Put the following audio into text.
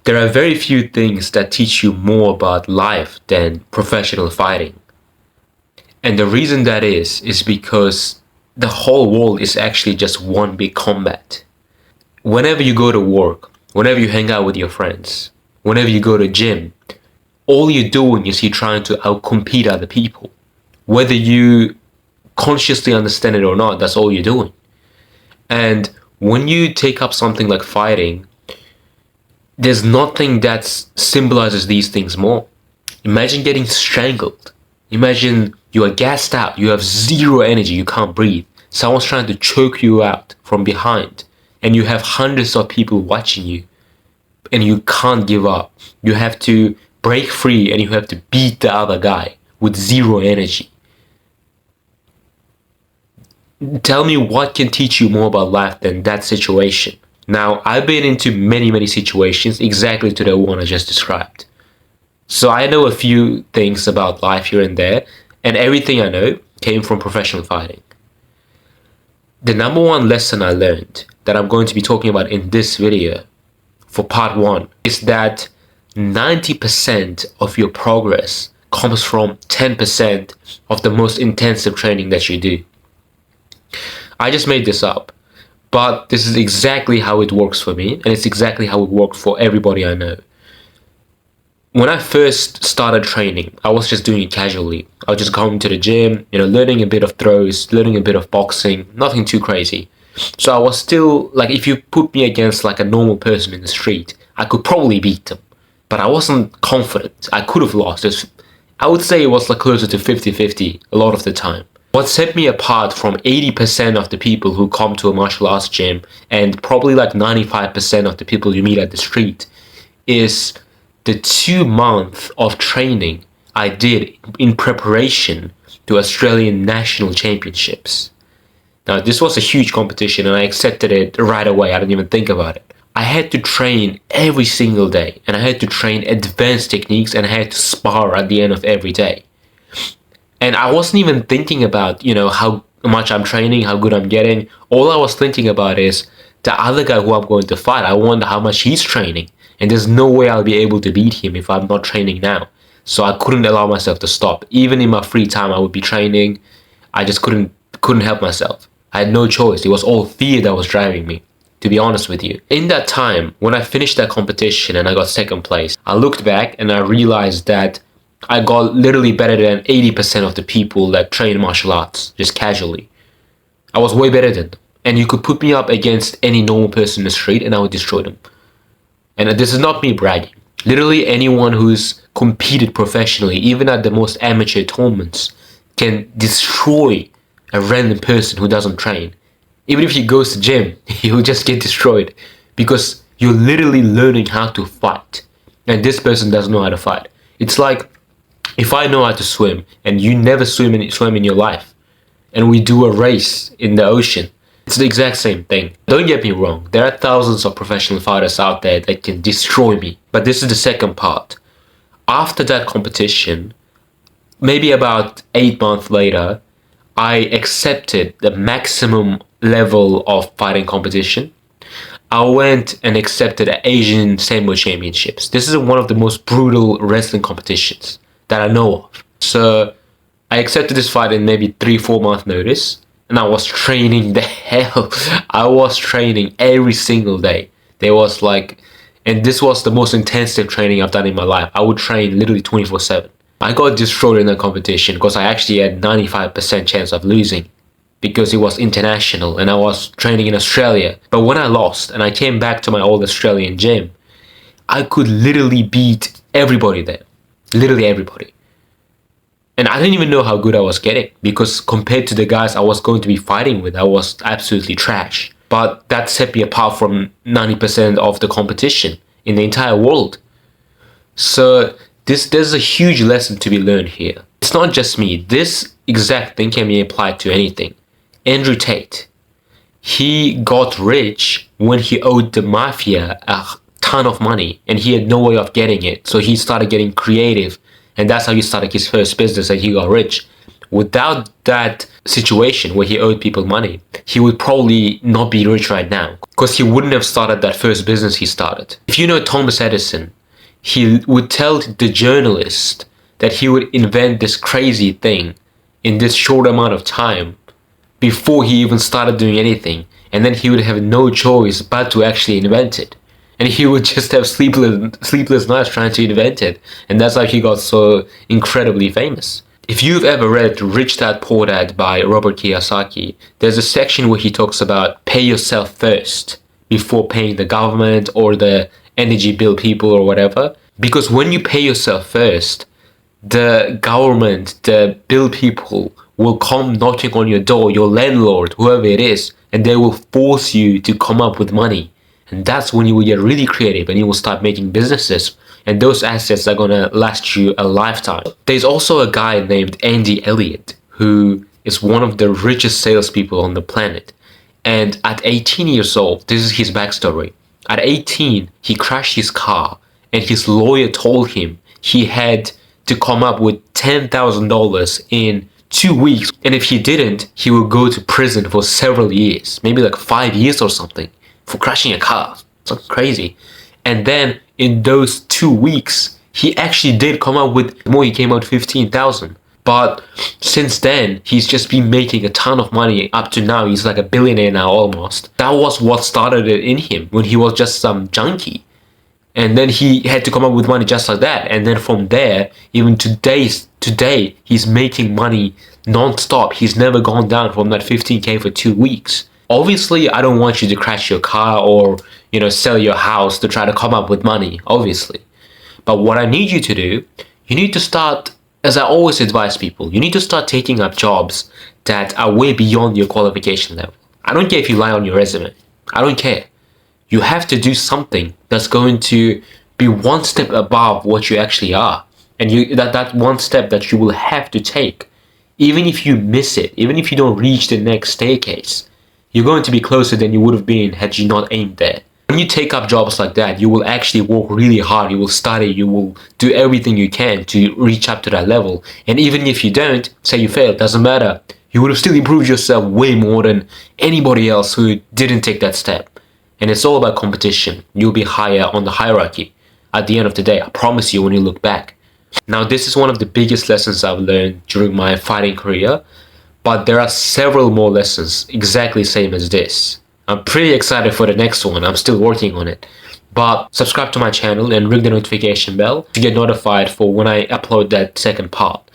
There are very few things that teach you more about life than professional fighting. And the reason that is because the whole world is actually just one big combat. Whenever you go to work, whenever you hang out with your friends, whenever you go to gym, all you're doing is you're trying to outcompete other people. Whether you consciously understand it or not, that's all you're doing. And when you take up something like fighting, there's nothing that symbolizes these things more. Imagine getting strangled. Imagine you are gassed out, you have zero energy, you can't breathe. Someone's trying to choke you out from behind, and you have hundreds of people watching you, and you can't give up. You have to break free, and you have to beat the other guy with zero energy. Tell me what can teach you more about life than that situation. Now, I've been into many situations exactly to the one I just described. So I know a few things about life here and there, and everything I know came from professional fighting. The number one lesson I learned that I'm going to be talking about in this video for part 1 is that 90% of your progress comes from 10% of the most intensive training that you do. I just made this up, but this is exactly how it works for me, and it's exactly how it worked for everybody I know. When I first started training, I was just doing it casually. I was just going to the gym, learning a bit of throws, learning a bit of boxing, nothing too crazy. So I was still, like, if you put me against like a normal person in the street, I could probably beat them. But I wasn't confident. I could have lost. I would say it was like closer to 50-50 a lot of the time. What set me apart from 80% of the people who come to a martial arts gym and probably like 95% of the people you meet at the street is the 2 months of training I did in preparation to Australian National Championships. Now, this was a huge competition and I accepted it right away. I didn't even think about it. I had to train every single day, and I had to train advanced techniques, and I had to spar at the end of every day. And I wasn't even thinking about, how much I'm training, how good I'm getting. All I was thinking about is the other guy who I'm going to fight. I wonder how much he's training. And there's no way I'll be able to beat him if I'm not training now. So I couldn't allow myself to stop. Even in my free time, I would be training. I just couldn't help myself. I had no choice. It was all fear that was driving me, to be honest with you. In that time, when I finished that competition and I got second place, I looked back and I realized that I got literally better than 80% of the people that train martial arts, just casually. I was way better than them. And you could put me up against any normal person in the street and I would destroy them. And this is not me bragging. Literally anyone who's competed professionally, even at the most amateur tournaments, can destroy a random person who doesn't train. Even if he goes to gym, he'll just get destroyed because you're literally learning how to fight. And this person doesn't know how to fight. It's like if I know how to swim and you never swim in your life, and we do a race in the ocean, it's the exact same thing. Don't get me wrong, there are thousands of professional fighters out there that can destroy me. But this is the second part. After that competition, maybe about 8 months later, I accepted the maximum level of fighting competition. I went and accepted the Asian Sambo Championships. This is one of the most brutal wrestling competitions that I know of. So I accepted this fight in maybe 3-4 month notice, and I was training the hell. I was training every single day. And this was the most intensive training I've done in my life. I would train literally 24/7. I got destroyed in that competition because I actually had 95% chance of losing because it was international and I was training in Australia. But when I lost and I came back to my old Australian gym, I could literally beat everybody there. Literally everybody. And I didn't even know how good I was getting because compared to the guys I was going to be fighting with, I was absolutely trash. But that set me apart from 90% of the competition in the entire world. So there's a huge lesson to be learned here. It's not just me. This exact thing can be applied to anything. Andrew Tate, he got rich when he owed the mafia a ton of money and he had no way of getting it. So he started getting creative, and that's how he started his first business and he got rich. Without that situation where he owed people money, he would probably not be rich right now, because he wouldn't have started that first business he started. If you know Thomas Edison, he would tell the journalist that he would invent this crazy thing in this short amount of time before he even started doing anything, and then he would have no choice but to actually invent it. And he would just have sleepless nights trying to invent it, and that's how he got so incredibly famous. If you've ever read Rich Dad Poor Dad by Robert Kiyosaki, there's a section where he talks about pay yourself first before paying the government or the energy bill people or whatever. Because when you pay yourself first, the government, the bill people will come knocking on your door, your landlord, whoever it is, and they will force you to come up with money. And that's when you will get really creative and you will start making businesses. And those assets are going to last you a lifetime. There's also a guy named Andy Elliott, who is one of the richest salespeople on the planet. And at 18 years old, this is his backstory. At 18, he crashed his car, and his lawyer told him he had to come up with $10,000 in 2 weeks. And if he didn't, he would go to prison for several years, maybe like 5 years or something, for crashing a car. It's crazy. And then in those 2 weeks, he actually did come up with more. He came out 15,000. But since then, he's just been making a ton of money up to now. He's like a billionaire now almost. That was what started it in him when he was just some junkie. And then he had to come up with money just like that. And then from there, even today, he's making money non-stop. He's never gone down from that 15K for 2 weeks. Obviously, I don't want you to crash your car or, sell your house to try to come up with money, obviously. But what I need you to do, you need to start, as I always advise people, you need to start taking up jobs that are way beyond your qualification level. I don't care if you lie on your resume. I don't care. You have to do something that's going to be one step above what you actually are. And that one step that you will have to take, even if you miss it, even if you don't reach the next staircase, you're going to be closer than you would have been had you not aimed there. When you take up jobs like that, you will actually work really hard, you will study, you will do everything you can to reach up to that level. And even if you don't, say you fail, doesn't matter. You would have still improved yourself way more than anybody else who didn't take that step. And it's all about competition. You'll be higher on the hierarchy at the end of the day, I promise you, when you look back. Now, this is one of the biggest lessons I've learned during my fighting career, but there are several more lessons exactly same as this. I'm pretty excited for the next one. I'm still working on it. But subscribe to my channel and ring the notification bell to get notified for when I upload that second part.